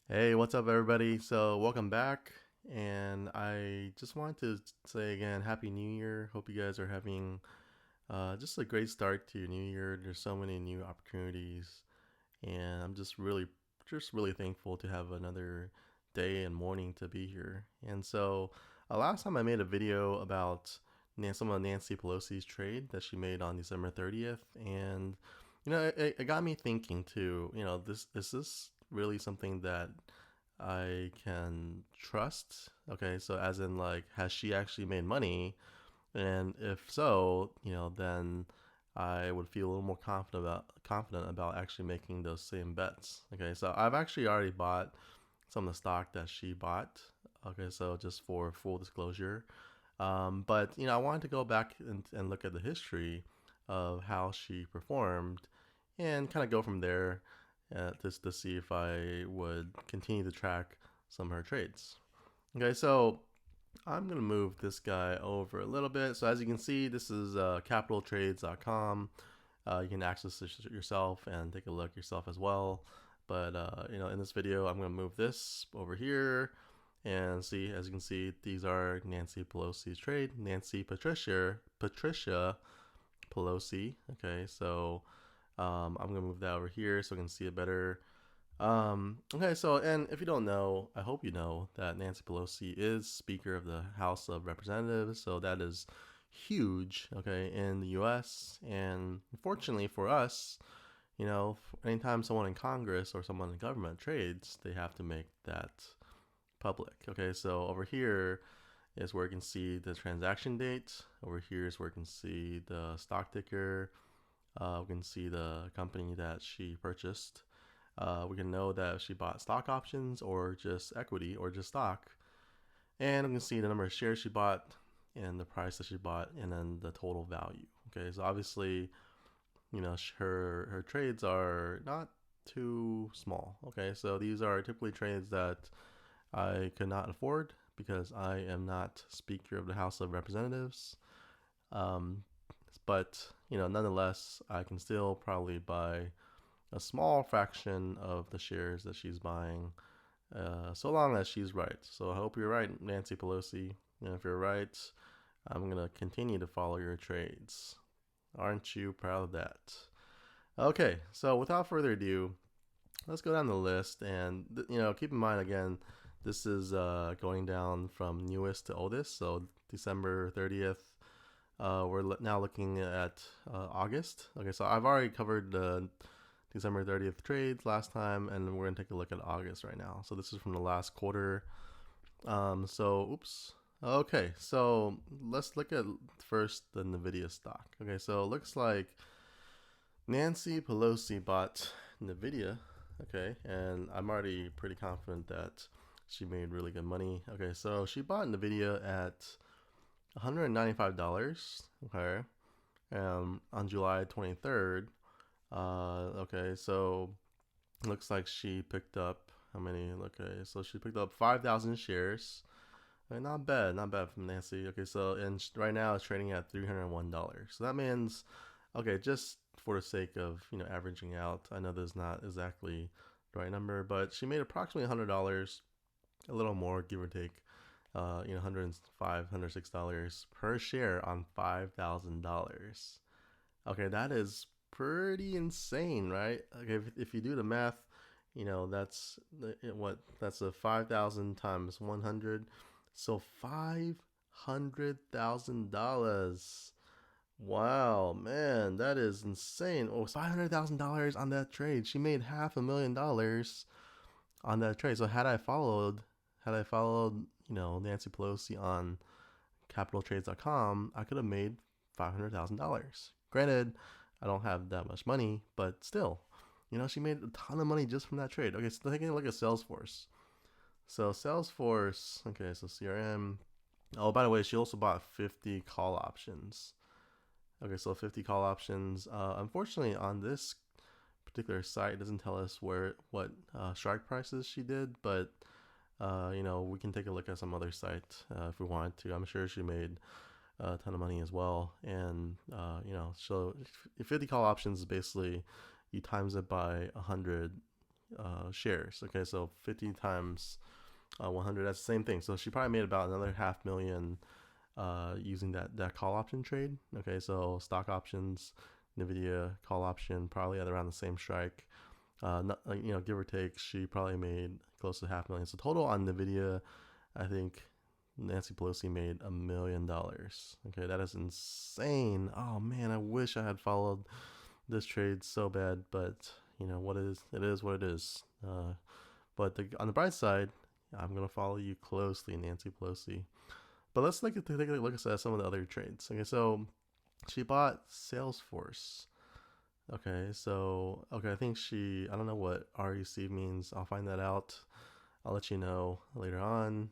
Hey, what's up, everybody? So, welcome back. And I just wanted to say again, Happy New Year. Hope you guys are having just a great start to your new year. There's so many new opportunities, and I'm just really thankful to have another day and morning to be here. And so, last time I made a video about some of Nancy Pelosi's trade that she made on December 30th, and it got me thinking too. This is this really something that I can trust? Okay, so as in like, has she actually made money? And if so, then I would feel a little more confident about actually making those same bets. Okay, so I've actually already bought some of the stock that she bought. Okay, so just for full disclosure, but I wanted to go back and look at the history of how she performed and kind of go from there, just to see if I would continue to track some of her trades. Okay, so I'm gonna move this guy over a little bit. So as you can see, this is capitaltrades.com. You can access this yourself and take a look yourself as well. But in this video, I'm gonna move this over here and see. As you can see, these are Nancy Pelosi's trade. Patricia Pelosi. Okay, so I'm gonna move that over here so I can see it better. Okay, so, and if you don't know, I hope you know that Nancy Pelosi is Speaker of the House of Representatives, so that is huge, okay, in the US. And fortunately for us, anytime someone in Congress or someone in government trades, they have to make that public. Okay, so over here is where you can see the transaction date. Over here is where you can see the stock ticker. We can see the company that she purchased. We can know that she bought stock options or just equity or just stock. And we can see the number of shares she bought and the price that she bought and then the total value. Okay, so obviously, her trades are not too small. Okay, so these are typically trades that I could not afford because I am not Speaker of the House of Representatives. Um, but nonetheless, I can still probably buy a small fraction of the shares that she's buying, so long as she's right. So I hope you're right, Nancy Pelosi. And if you're right, I'm going to continue to follow your trades. Aren't you proud of that? Okay, so without further ado, let's go down the list. And, keep in mind again, this is going down from newest to oldest. So December 30th. We're now looking at August. Okay, so I've already covered the December 30th trades last time, and we're gonna take a look at August right now. So this is from the last quarter. Oops. Okay, so let's look at first the Nvidia stock. Okay, so it looks like Nancy Pelosi bought Nvidia. Okay, and I'm already pretty confident that she made really good money. Okay, so she bought Nvidia at $195. Okay, on July 23rd. Okay, so looks like she picked up how many? Okay, so she picked up 5,000 shares. Okay, not bad from Nancy. Okay, so and right now it's trading at $301. So that means, okay, just for the sake of averaging out, I know there's not exactly the right number, but she made approximately $100, a little more, give or take. $105, $106 per share on $5,000. Okay, that is pretty insane, right? Okay, if you do the math, that's a 5,000 times 100, so $500,000. Wow, man, that is insane. Oh, $500,000 on that trade. She made $500,000 on that trade. So had I followed, Nancy Pelosi on capitaltrades.com, I could have made $500,000. Granted, I don't have that much money, but still, she made a ton of money just from that trade. Okay, so taking a look at Salesforce. So Salesforce, okay, so CRM. Oh, by the way, she also bought 50 call options. Okay, so 50 call options. Unfortunately, on this particular site, it doesn't tell us what strike prices she did, but we can take a look at some other site if we want to. I'm sure she made a ton of money as well. And so 50 call options is basically you times it by 100 shares. Okay, so 50 times 100, that's the same thing. So she probably made about another 500,000 using that call option trade. Okay, so stock options, Nvidia call option, probably at around the same strike. Not, give or take, she probably made close to 500,000. So total on Nvidia, I think Nancy Pelosi made $1 million. Okay, that is insane. Oh man, I wish I had followed this trade so bad, but what it is what it is. But on the bright side, I'm gonna follow you closely, Nancy Pelosi. But let's take a look at some of the other trades. Okay, so she bought Salesforce. Okay, I think I don't know what REC means. I'll find that out. I'll let you know later on.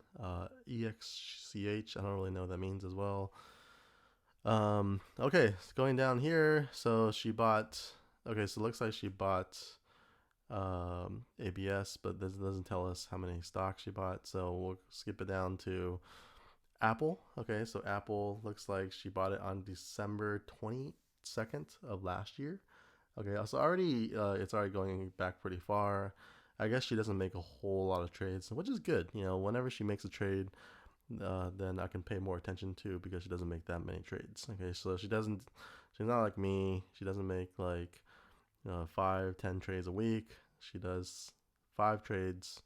EXCH, I don't really know what that means as well. Okay, going down here. So she bought, okay, so it looks like she bought ABS, but this doesn't tell us how many stocks she bought. So we'll skip it down to Apple. Okay, so Apple looks like she bought it on December 22nd of last year. Okay, so it's already going back pretty far. I guess she doesn't make a whole lot of trades, which is good. Whenever she makes a trade, then I can pay more attention to, because she doesn't make that many trades. Okay, so she's not like me. She doesn't make like 5-10 trades a week. She does 5 trades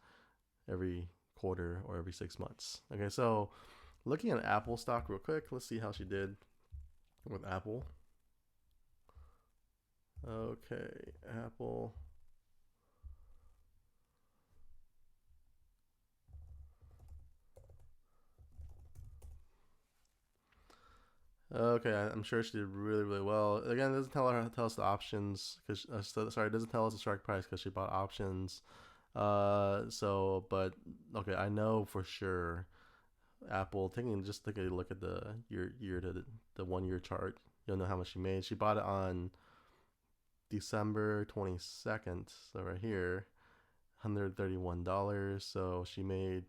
every quarter or every 6 months. Okay, so looking at Apple stock real quick, let's see how she did with Apple. Okay, Apple. Okay, I'm sure she did really, really well. Again, it doesn't tell us the options, because sorry, it doesn't tell us the strike price because she bought options. But okay, I know for sure Apple, just taking a look at the year to the 1 year chart, you'll know how much she made. She bought it on December 22nd, so right here, $131. So she made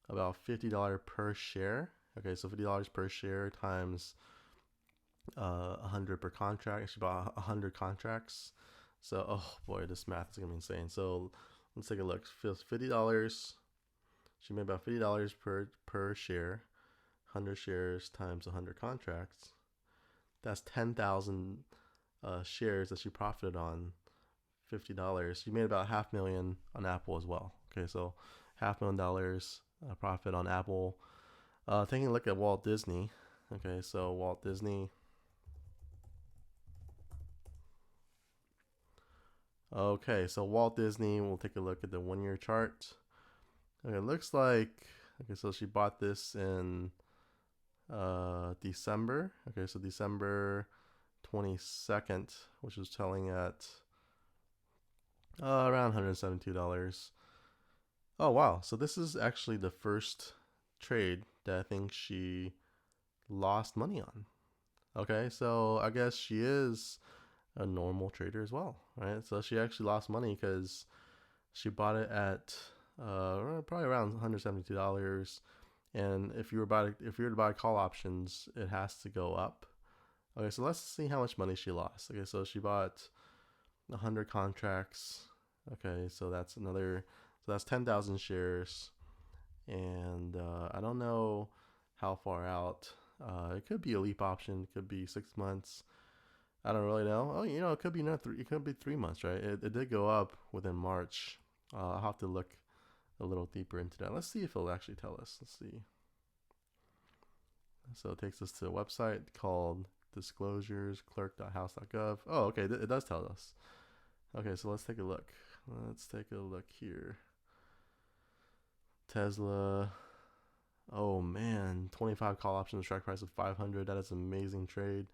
about $50 per share. Okay, so $50 per share times 100 per contract. She bought 100 contracts. So, oh boy, this math is gonna be insane. So let's take a look. $50. She made about $50 per share. 100 shares times 100 contracts. That's 10,000 shares that she profited on. $50. She made about 500,000 on Apple as well. Okay, so $500,000 profit on Apple. Taking a look at Walt Disney. Okay, so Walt Disney. Okay, so Walt Disney, we'll take a look at the 1 year chart. Okay, it looks like, okay, so she bought this in December. Okay, so December 22nd, which is telling at around $172. Oh, wow. So this is actually the first trade that I think she lost money on. Okay, so I guess she is a normal trader as well, right? So she actually lost money because she bought it at probably around $172. And if you were to buy call options, it has to go up. Okay, so let's see how much money she lost. Okay, so she bought 100 contracts. Okay, so that's 10,000 shares, and I don't know how far out. It could be a leap option. It could be 6 months. I don't really know. Oh, it could be it could be 3 months, right? It did go up within March. I'll have to look a little deeper into that. Let's see if it'll actually tell us. Let's see. So it takes us to a website called disclosuresclerk.house.gov. Oh, okay, it does tell us. Okay, so let's take a look. Let's take a look here. Tesla. Oh man, 25 call options, strike price of 500. That is an amazing trade.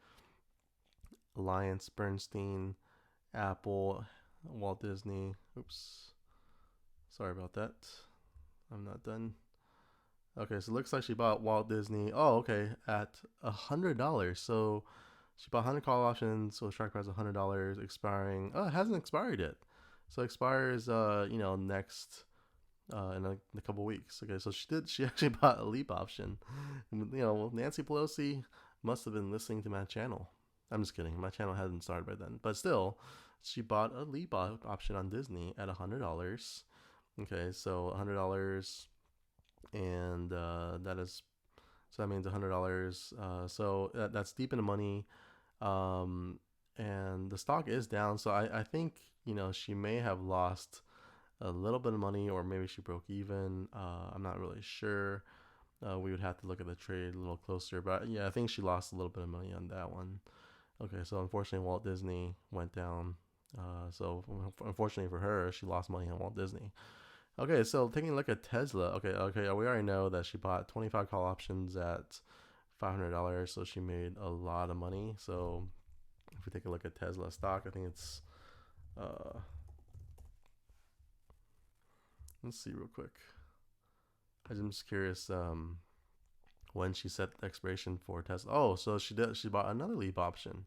Alliance, Bernstein, Apple, Walt Disney. Oops. Sorry about that. I'm not done. Okay, so it looks like she bought Walt Disney. Oh, okay, at $100. So she bought 100 call options, so strike price $100, expiring. Oh, it hasn't expired yet. So it expires, next in a couple weeks. Okay, so she actually bought a leap option. Nancy Pelosi must have been listening to my channel. I'm just kidding. My channel hadn't started by then, but still. she bought a leap option on Disney at $100. Okay, so $100, and that is, so that means $100. So that's deep in the money. Um, and the stock is down. So I think, she may have lost a little bit of money, or maybe she broke even. I'm not really sure. We would have to look at the trade a little closer. But yeah, I think she lost a little bit of money on that one. Okay, so unfortunately, Walt Disney went down. So unfortunately for her, she lost money on Walt Disney. Okay, so taking a look at Tesla. Okay, we already know that she bought 25 call options at $500, so she made a lot of money. So if we take a look at Tesla stock, I think it's let's see real quick. I'm just curious when she set the expiration for Tesla. Oh, so she bought another leap option.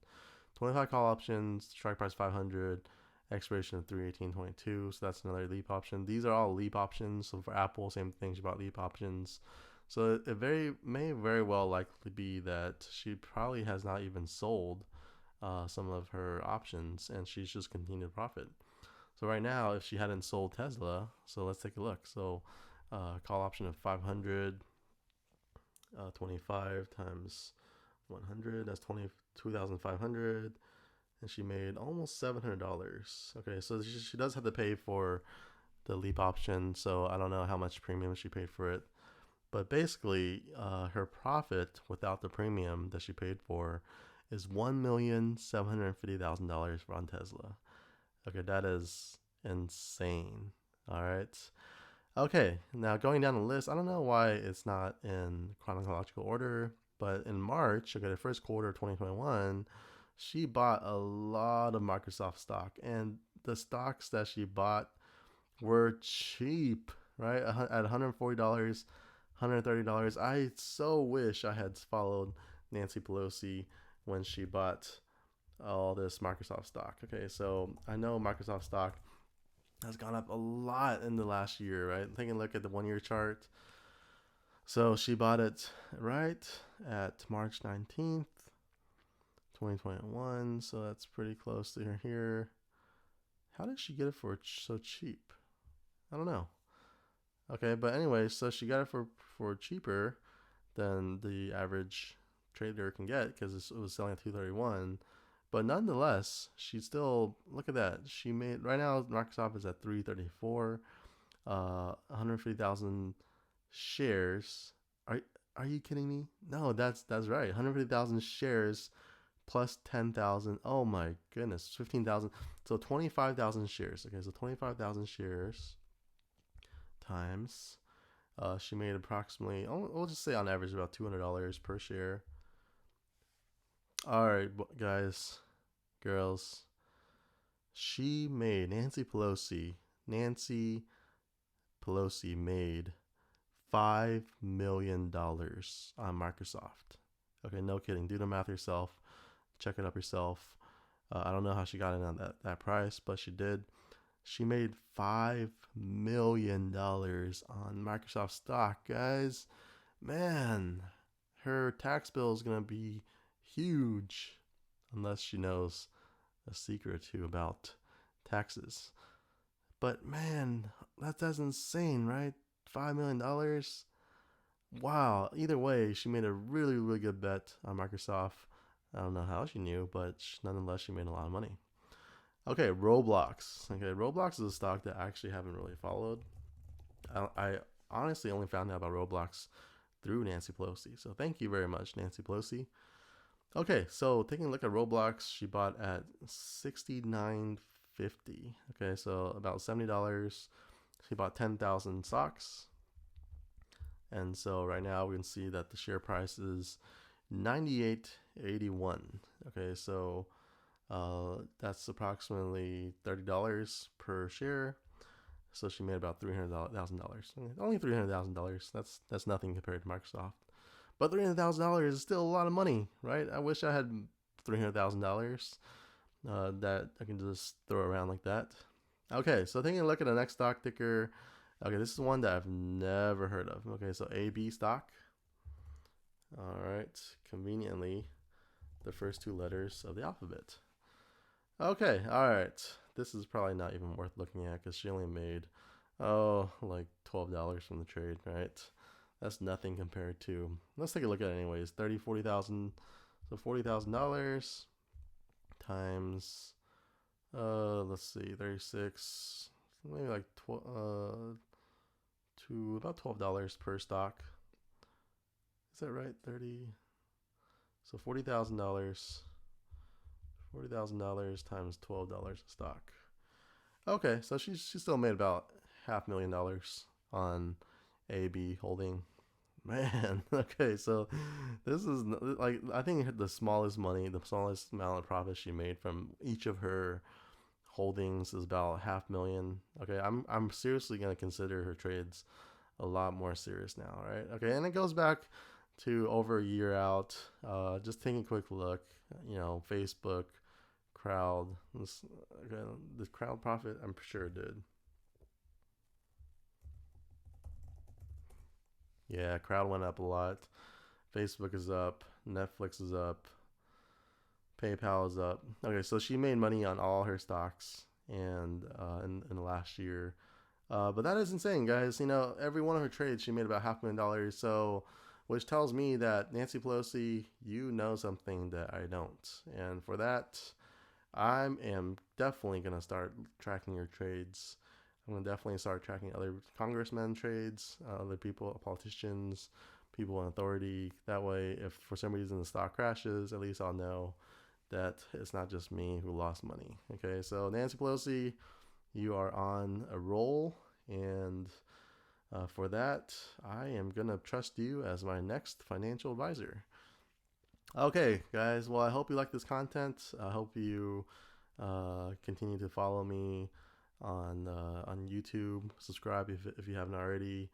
25 call options, strike price 500, expiration of 3/18/22. So that's another leap option. These are all leap options. So for Apple, same thing. She bought leap options. So it may very well likely be that she probably has not even sold some of her options, and she's just continued to profit. So right now, if she hadn't sold Tesla, so let's take a look. So call option of 500, 25 times 100, that's 22,500, and she made almost $700. Okay, so she does have to pay for the leap option, so I don't know how much premium she paid for it. But basically, her profit without the premium that she paid for is $1,750,000 on Tesla. Okay, that is insane. All right. Okay, now going down the list, I don't know why it's not in chronological order, but in March, okay, the first quarter of 2021, she bought a lot of Microsoft stock, and the stocks that she bought were cheap, right? At $140, $130. I so wish I had followed Nancy Pelosi when she bought all this Microsoft stock. Okay, so I know Microsoft stock has gone up a lot in the last year, right? Taking a look at the 1 year chart. So she bought it right at March 19th, 2021. So that's pretty close to here. How did she get it for so cheap? I don't know. Okay, but anyway, so she got it for cheaper than the average trader can get because it was selling at 231. But nonetheless, she still, look at that. She made, right now Microsoft is at 334, 150,000 shares. Are you kidding me? No, that's right. 150,000 shares plus 10,000. Oh my goodness, 15,000. So 25,000 shares. Okay, so 25,000 shares times. She made approximately, we'll just say on average about $200 per share. All right, guys, girls. She made, Nancy Pelosi made $5 million on Microsoft. Okay, no kidding. Do the math yourself. Check it up yourself. I don't know how she got in on that price, but she did. She made $5 million on Microsoft stock, guys. Man, her tax bill is going to be huge unless she knows a secret or two about taxes. But man, that's insane, right? $5 million. Wow. Either way, she made a really, really good bet on Microsoft. I don't know how she knew, but nonetheless, she made a lot of money. Okay, Roblox. Okay, Roblox is a stock that I actually haven't really followed. I honestly only found out about Roblox through Nancy Pelosi. So thank you very much, Nancy Pelosi. Okay, so taking a look at Roblox, she bought at $69.50. Okay, so about $70. She bought 10,000 stocks. And so right now we can see that the share price is $98.81. Okay, so that's approximately $30 per share. So she made about $300,000. Only $300,000. That's nothing compared to Microsoft. But $300,000 is still a lot of money, right? I wish I had $300,000 that I can just throw around like that. Okay, so taking a look at the next stock ticker. Okay, this is one that I've never heard of. Okay, so AB stock. All right, conveniently, the first two letters of the alphabet. Okay, all right. This is probably not even worth looking at because she only made, oh, like $12 from the trade, right? That's nothing compared to. Let's take a look at it anyways. 30, 40,000. So $40,000 times, let's see, 36. Maybe like to about $12 per stock. Is that right? 30. So $40,000. $40,000 times $12 a stock. Okay, so she still made about $500,000 on AB holding. Man, okay, so this is like I think the smallest money, the smallest amount of profit she made from each of her holdings is about 500,000. Okay, I'm seriously gonna consider her trades a lot more serious now, right? Okay, and it goes back to over a year out. Just taking a quick look, Facebook, Crowd. Okay, the Crowd profit, I'm sure it did. Yeah, Crowd went up a lot. Facebook is up. Netflix is up. PayPal is up. Okay, so she made money on all her stocks and in the last year. But that is insane, guys. Every one of her trades, she made about $500,000. So, which tells me that Nancy Pelosi, you know something that I don't. And for that, I am definitely gonna start tracking your trades. I'm gonna definitely start tracking other congressmen trades, other people, politicians, people in authority. That way, if for some reason the stock crashes, at least I'll know that it's not just me who lost money. Okay, so Nancy Pelosi, you are on a roll, and for that, I am gonna trust you as my next financial advisor. Okay, guys. Well, I hope you like this content. I hope you continue to follow me on YouTube. Subscribe if you haven't already.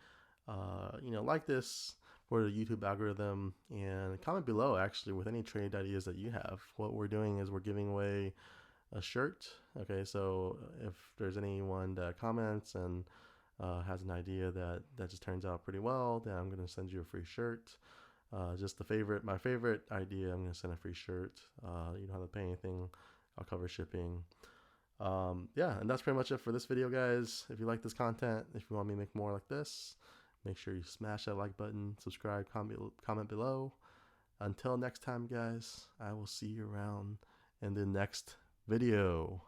Like this for the YouTube algorithm, and comment below actually with any trade ideas that you have. What we're doing is we're giving away a shirt. Okay, so if there's anyone that comments and has an idea that just turns out pretty well, then I'm gonna send you a free shirt. Just my favorite idea. I'm gonna send a free shirt. You don't have to pay anything. I'll cover shipping. Yeah, and that's pretty much it for this video, guys. If you like this content, if you want me to make more like this, make sure you smash that like button, subscribe, comment below. Until next time, guys, I will see you around in the next video.